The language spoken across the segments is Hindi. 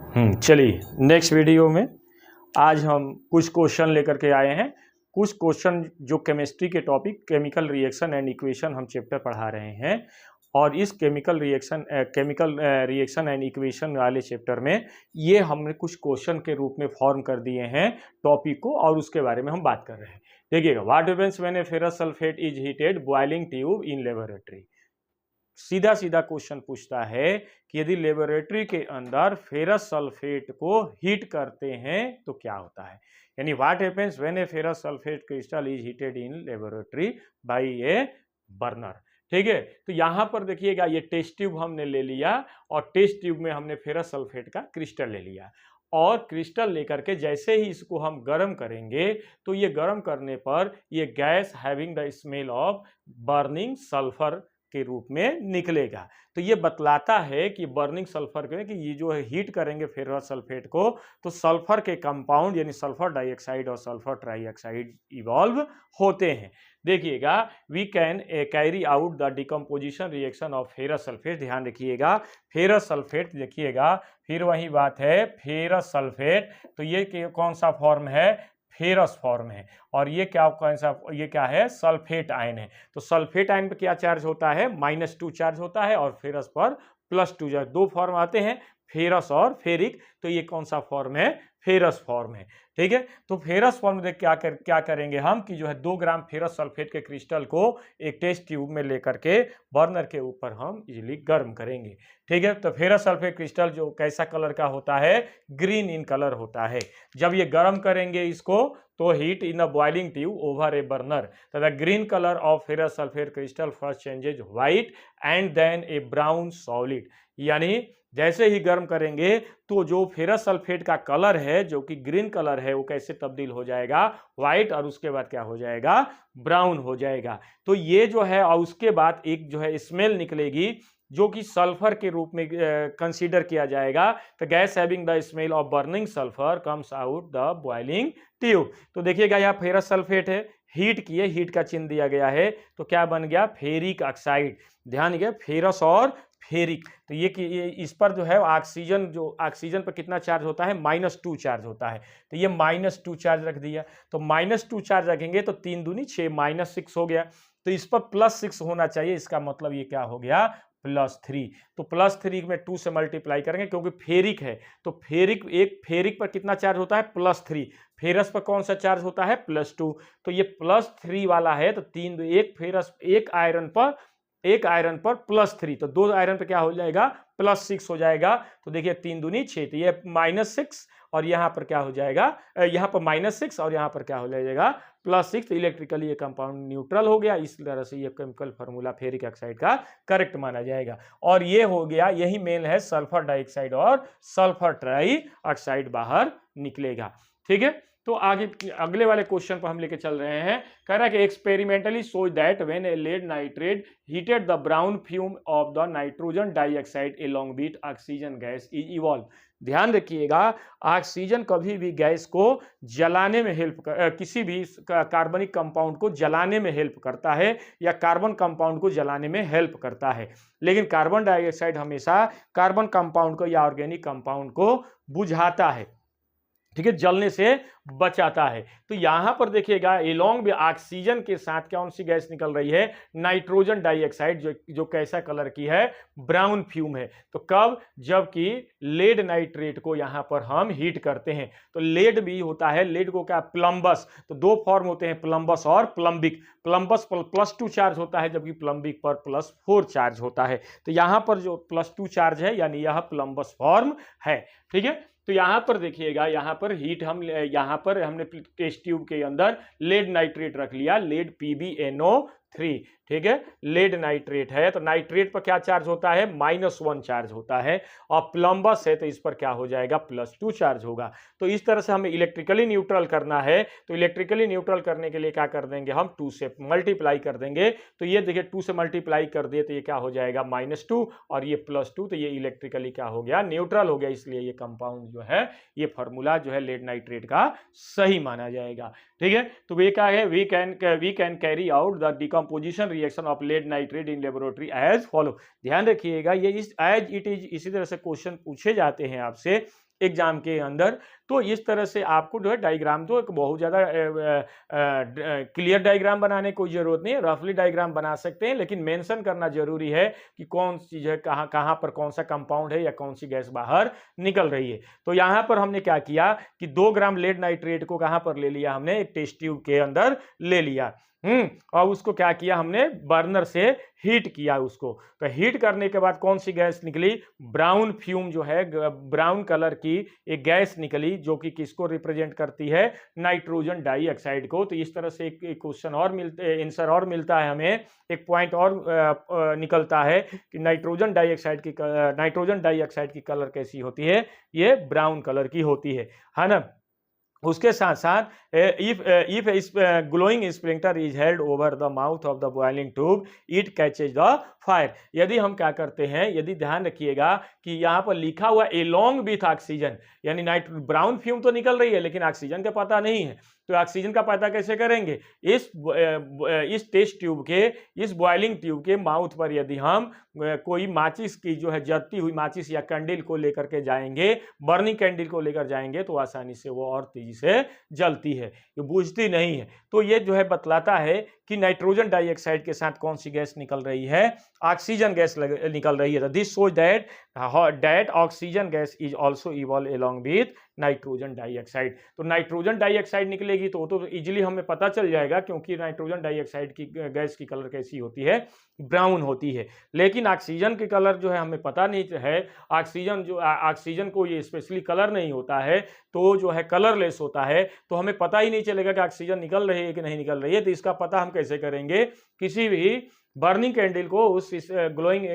चलिए नेक्स्ट वीडियो में आज हम कुछ क्वेश्चन लेकर के आए हैं। कुछ क्वेश्चन जो केमिस्ट्री के topic chemical reaction and equation हम चैप्टर पढ़ा रहे हैं और इस केमिकल रिएक्शन एंड इक्वेशन वाले चैप्टर में ये हमने कुछ क्वेश्चन के रूप में फॉर्म कर दिए हैं टॉपिक को और उसके बारे में हम बात कर रहे हैं। देखिएगा, what happens when A ferrous sulphate is heated boiling tube in laboratory. सीधा सीधा क्वेश्चन पूछता है कि यदि लेबोरेटरी के अंदर फेरस सल्फेट को हीट करते हैं तो क्या होता है। यानी what happens when A ferrous sulphate crystal is heated in laboratory bye A burner. ठीक है, तो यहां पर देखिएगा ये टेस्ट ट्यूब हमने ले लिया और टेस्ट ट्यूब में हमने फेरस सल्फेट का क्रिस्टल ले लिया और क्रिस्टल लेकर के जैसे ही इसको हम गर्म करेंगे तो ये गर्म करने पर ये gas having the smell of burning sulphur के रूप में निकलेगा। तो ये बतलाता है कि बर्निंग सल्फर के कि ये जो है हीट करेंगे फेरस सल्फेट को तो सल्फर के कंपाउंड यानी सल्फर डाइऑक्साइड और सल्फर ट्राइऑक्साइड इवॉल्व होते हैं। देखिएगा, we can carry out the decomposition reaction of ferrous sulphate. ध्यान रखिएगा, फेरस सल्फेट देखिएगा, फिर वही बात है फेरस सल्फेट, तो ये कौन सा फॉर्म है, फेरस फॉर्म है और ये क्या है, सल्फेट आयन है। तो सल्फेट आयन पर क्या चार्ज होता है, -2 चार्ज होता है और फेरस पर +2 चार्ज। दो फॉर्म आते हैं, फेरस और फेरिक, तो ये कौन सा फॉर्म है, फेरस फॉर्म है। ठीक है, तो फेरस फॉर्म में क्या करेंगे हम कि जो है 2 ग्राम फेरस सल्फेट के क्रिस्टल को एक टेस्ट ट्यूब में लेकर के बर्नर के ऊपर हम इजीली गर्म करेंगे। ठीक है, तो फेरस सल्फेट क्रिस्टल जो कैसा कलर का होता है, ग्रीन इन कलर होता है। जब ये गर्म करेंगे इसको तो heat in a boiling tube over a burner, तो the green colour of ferrous sulphate crystal first changes white and then a brown solid. यानी जैसे ही गर्म करेंगे तो जो फेरस सल्फेट का कलर है जो कि ग्रीन कलर है वो कैसे तब्दील हो जाएगा, व्हाइट, और उसके बाद क्या हो जाएगा, ब्राउन हो जाएगा। तो ये जो है और उसके बाद एक जो है स्मेल निकलेगी जो कि सल्फर के रूप में कंसीडर किया जाएगा। तो gas having the smell of burning sulphur comes out the boiling tube. तो देखिएगा यहाँ फेरस सल्फेट है, हीट किए, हीट का चिन्ह दिया गया है, तो क्या बन गया, फेरिक ऑक्साइड। ध्यान दीजिए, फेरस और फेरिक, तो ये इस पर जो है ऑक्सीजन पर कितना चार्ज होता है, -2 चार्ज होता है। तो ये -2 चार्ज रख दिया, तो -2 चार्ज रखेंगे तो 3 दूनी 6, -6 हो गया। तो इस पर +6 होना चाहिए, इसका मतलब ये क्या हो गया, +3। तो +3 में 2 से मल्टीप्लाई करेंगे क्योंकि फेरिक है, तो फेरिक पर कितना चार्ज होता है, +3। फेरस पर कौन सा चार्ज होता है, +2। तो ये +3 वाला है, तो 3 एक फेरस एक आयरन पर +3, तो 2 आयरन पे क्या हो जाएगा, +6 हो जाएगा। तो देखिए 3 दूनी 6, तो ये -6 और यहाँ पर क्या हो जाएगा, यहाँ पर -6 और यहाँ पर क्या हो जाएगा, +6। तो इलेक्ट्रिकली ये कंपाउंड न्यूट्रल हो गया। इस तरह से ये केमिकल फार्मूला फेरिक ऑक्साइड का करेक्ट माना जाएगा और ये हो गया, यही मेल है, सल्फर डाइऑक्साइड और सल्फर ट्राई ऑक्साइड बाहर निकलेगा। ठीक है, तो आगे अगले वाले क्वेश्चन पर हम लेके चल रहे हैं। कह रहा है कि experimentally show that when a lead nitrate heated the brown fume of the nitrogen dioxide along with oxygen gas is evolve. ध्यान रखिएगा, ऑक्सीजन कभी भी गैस को जलाने में किसी भी कार्बनिक कंपाउंड को जलाने में हेल्प करता है या कार्बन कंपाउंड को जलाने में हेल्प करता है, लेकिन कार्बन डाइऑक्साइड हमेशा कार्बन कंपाउंड को या ऑर्गेनिक कंपाउंड को बुझाता है। ठीक है, जलने से बचाता है। तो यहां पर देखिएगा एलोंग में ऑक्सीजन के साथ कौन सी गैस निकल रही है, नाइट्रोजन डाइऑक्साइड, जो कैसा कलर की है, ब्राउन फ्यूम है। तो कब, जबकि लेड नाइट्रेट को यहां पर हम हीट करते हैं। तो लेड भी होता है, लेड को क्या, प्लम्बस। तो 2 फॉर्म होते हैं, प्लम्बस और प्लम्बिक। प्लम्बस पर +2 चार्ज होता है जबकि प्लम्बिक पर +4 चार्ज होता है। तो यहां पर जो +2 चार्ज है यानी यह प्लम्बस फॉर्म है। ठीक है, तो यहां पर देखिएगा, यहां पर हीट यहां पर हमने टेस्ट ट्यूब के अंदर लेड नाइट्रेट रख लिया, लेड PbNO3। ठीक है, लेड नाइट्रेट है, तो नाइट्रेट पर क्या चार्ज होता है, -1 चार्ज होता है और प्लम्बस है तो इस पर क्या हो जाएगा, +2 चार्ज होगा। तो इस तरह से हमें इलेक्ट्रिकली न्यूट्रल करना है, तो इलेक्ट्रिकली न्यूट्रल करने के लिए क्या कर देंगे, हम 2 से मल्टीप्लाई कर देंगे। तो ये देखिए 2 से मल्टीप्लाई कर दिए तो ये क्या हो जाएगा, -2 और ये +2, तो ये इलेक्ट्रिकली क्या हो गया, न्यूट्रल हो गया। इसलिए ये कंपाउंड जो है, ये फॉर्मूला जो है लेड नाइट्रेट का सही माना जाएगा। ठीक है, तो ये क्या है, we can carry out the decomposition reaction of lead nitrate in laboratory as follow. ध्यान रखिएगा, ये एज इट इज इसी तरह से क्वेश्चन पूछे जाते हैं आपसे एग्जाम के अंदर। तो इस तरह से आपको जो है डायग्राम तो एक बहुत ज़्यादा क्लियर डायग्राम बनाने की कोई ज़रूरत नहीं है, रफली डायग्राम बना सकते हैं, लेकिन मेंशन करना जरूरी है कि कौन सी चीज़ है, कहाँ कहाँ पर कौन सा कंपाउंड है या कौन सी गैस बाहर निकल रही है। तो यहाँ पर हमने क्या किया कि 2 ग्राम लेड नाइट्रेट को कहाँ पर ले लिया हमने, एक टेस्ट ट्यूब के अंदर ले लिया। और उसको क्या किया हमने, बर्नर से हीट किया उसको। तो हीट करने के बाद कौन सी गैस निकली, ब्राउन फ्यूम जो है, ब्राउन कलर की एक गैस निकली, जो कि किसको रिप्रेजेंट करती है, नाइट्रोजन डाइऑक्साइड को। तो इस तरह से एक क्वेश्चन और मिलते, आंसर और मिलता है हमें, एक पॉइंट और निकलता है कि नाइट्रोजन डाइऑक्साइड की कलर कैसी होती है, ये ब्राउन कलर की होती है ना। उसके साथ साथ if glowing sprinkler is held over the mouth of the boiling tube it catches the fire. यदि हम क्या करते हैं, यदि ध्यान रखिएगा कि यहाँ पर लिखा हुआ एलोंग विथ ऑक्सीजन, यानी ब्राउन फ्यूम तो निकल रही है लेकिन ऑक्सीजन का पता नहीं है, तो ऑक्सीजन का पता कैसे करेंगे, इस टेस्ट ट्यूब के, इस बॉइलिंग ट्यूब के माउथ पर यदि हम कोई माचिस की जो है जलती हुई माचिस या कैंडल को लेकर के जाएंगे, बर्निंग कैंडल को लेकर जाएंगे, तो आसानी से वो और तेजी से जलती है, ये बुझती नहीं है। तो ये जो है बतलाता है कि नाइट्रोजन डाइऑक्साइड के साथ कौन सी गैस निकल रही है, ऑक्सीजन गैस निकल रही है। This shows that oxygen gas is also evolve along with nitrogen dioxide. तो नाइट्रोजन डाइऑक्साइड निकलेगी तो इजीली हमें पता चल जाएगा, क्योंकि नाइट्रोजन डाइऑक्साइड की गैस की कलर कैसी होती है, ब्राउन होती है। लेकिन ऑक्सीजन की कलर जो है हमें पता नहीं है, ऑक्सीजन को ये स्पेशली कलर नहीं होता है, तो जो है कलरलेस होता है, तो हमें पता ही नहीं चलेगा कि ऑक्सीजन निकल रही है कि नहीं निकल रही है। तो इसका पता हम कैसे करेंगे, किसी भी बर्निंग कैंडल को उस ग्लोइंग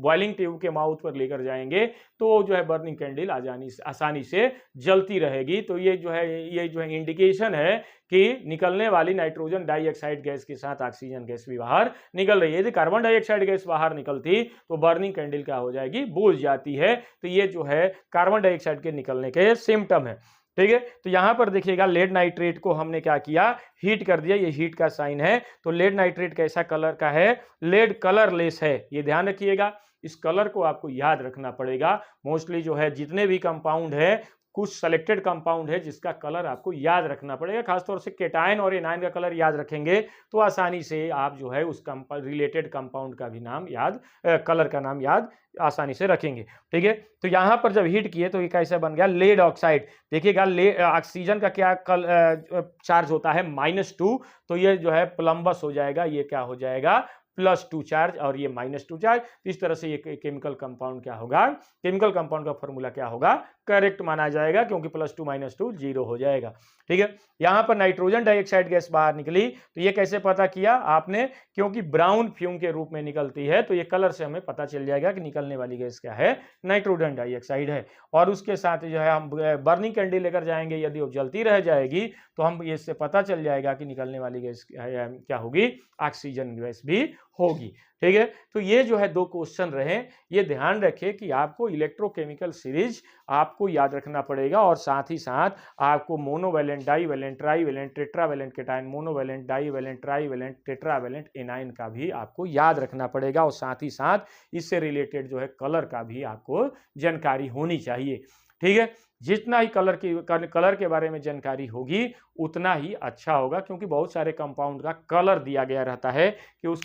बॉइलिंग ट्यूब के माउथ पर लेकर जाएंगे, तो जो है बर्निंग कैंडल आसानी से जलती रहेगी। तो ये जो है इंडिकेशन है कि निकलने वाली नाइट्रोजन डाइऑक्साइड गैस के साथ ऑक्सीजन गैस भी बाहर निकल रही है। यदि कार्बन डाइऑक्साइड गैस बाहर निकलती तो बर्निंग कैंडल क्या हो जाएगी, बुझ जाती है। तो ये जो है कार्बन डाइऑक्साइड के निकलने के सिम्टम है, ठीक है। तो यहां पर देखिएगा लेड नाइट्रेट को हमने क्या किया, हीट कर दिया, ये हीट का साइन है। तो लेड नाइट्रेट कैसा कलर का है, लेड कलरलेस है, ये ध्यान रखिएगा। इस कलर को आपको याद रखना पड़ेगा। मोस्टली जो है जितने भी कंपाउंड है, कुछ सेलेक्टेड कंपाउंड है जिसका कलर आपको याद रखना पड़ेगा। खासतौर से केटायन और एनायन का कलर याद रखेंगे तो आसानी से आप जो है उस रिलेटेड कंपाउंड का भी नाम याद, कलर का नाम याद आसानी से रखेंगे, ठीक है। तो यहां पर जब हीट किए तो ये कैसे बन गया, लेड ऑक्साइड। देखिएगा ऑक्सीजन का क्या चार्ज होता है, -2, तो ये जो है प्लम्बस हो जाएगा, ये क्या हो जाएगा, +2 चार्ज, और ये -2 चार्ज। इस तरह से ये केमिकल कंपाउंड क्या होगा, केमिकल कंपाउंड का फॉर्मूला क्या होगा, करेक्ट माना जाएगा, क्योंकि +2 -2 0 हो जाएगा, ठीक है। यहां पर नाइट्रोजन डाइऑक्साइड गैस बाहर निकली, तो ये कैसे पता किया आपने, क्योंकि ब्राउन फ्यूम के रूप में निकलती है, तो ये कलर से हमें पता चल जाएगा कि निकलने वाली गैस क्या है, नाइट्रोजन डाइऑक्साइड है। और उसके साथ जो है हम बर्निंग कैंडल लेकर जाएंगे, यदि वो जलती रह जाएगी तो हम इससे पता चल जाएगा कि निकलने वाली गैस क्या होगी, ऑक्सीजन गैस भी होगी, ठीक है। तो ये जो है 2 क्वेश्चन रहे। ये ध्यान रखें कि आपको इलेक्ट्रोकेमिकल सीरीज आपको याद रखना पड़ेगा, और साथ ही साथ आपको monovalent, divalent, trivalent, tetravalent cation, monovalent, divalent, trivalent, tetravalent anion का भी आपको याद रखना पड़ेगा, और साथ ही साथ इससे रिलेटेड जो है कलर का भी आपको जानकारी होनी चाहिए, ठीक है। जितना ही कलर के बारे में जानकारी होगी उतना ही अच्छा होगा, क्योंकि बहुत सारे कंपाउंड का कलर दिया गया रहता है कि उस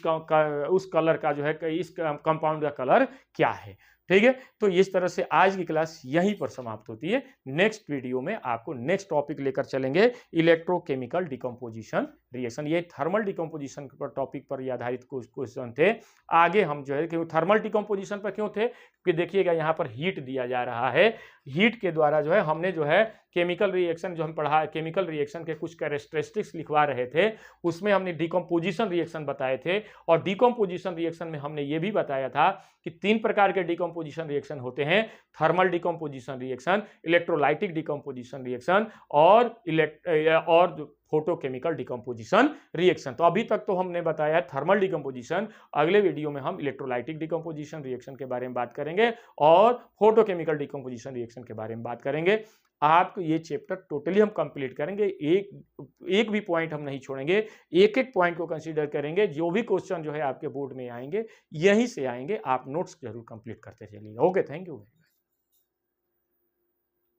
कलर का जो है, इस कंपाउंड का कलर क्या है, ठीक है। तो इस तरह से आज की क्लास यहीं पर समाप्त होती है। नेक्स्ट वीडियो में आपको नेक्स्ट टॉपिक लेकर चलेंगे, इलेक्ट्रोकेमिकल डिकम्पोजिशन रिएक्शन। ये थर्मल डिकम्पोजिशन पर टॉपिक पर आधारित कुछ क्वेश्चन थे। आगे हम जो है कि थर्मल डिकम्पोजिशन पर क्यों थे, कि देखिएगा यहाँ पर हीट दिया जा रहा है, हीट के द्वारा जो है हमने जो है केमिकल रिएक्शन जो हम पढ़ा, केमिकल रिएक्शन के कुछ कैरेक्टरिस्टिक्स लिखवा रहे थे, उसमें हमने डिकम्पोजिशन रिएक्शन बताए थे। और डिकम्पोजिशन रिएक्शन में हमने ये भी बताया था कि 3 प्रकार के डिकम्पोजिशन रिएक्शन होते हैं, thermal decomposition reaction, electrolytic decomposition reaction और फोटोकेमिकल डिकम्पोजिशन रिएक्शन। तो अभी तक तो हमने बताया थर्मल डिकम्पोजिशन, अगले वीडियो में हम इलेक्ट्रोलाइटिक डिकम्पोजिशन रिएक्शन के बारे में बात करेंगे और फोटोकेमिकल डिकम्पोजिशन रिएक्शन के बारे में बात करेंगे। आपको ये चैप्टर टोटली हम कंप्लीट करेंगे, एक भी पॉइंट हम नहीं छोड़ेंगे, एक एक पॉइंट को कंसीडर करेंगे। जो भी क्वेश्चन जो है आपके बोर्ड में आएंगे यहीं से आएंगे, आप नोट्स जरूर कंप्लीट करते चलिए। Okay, thank you.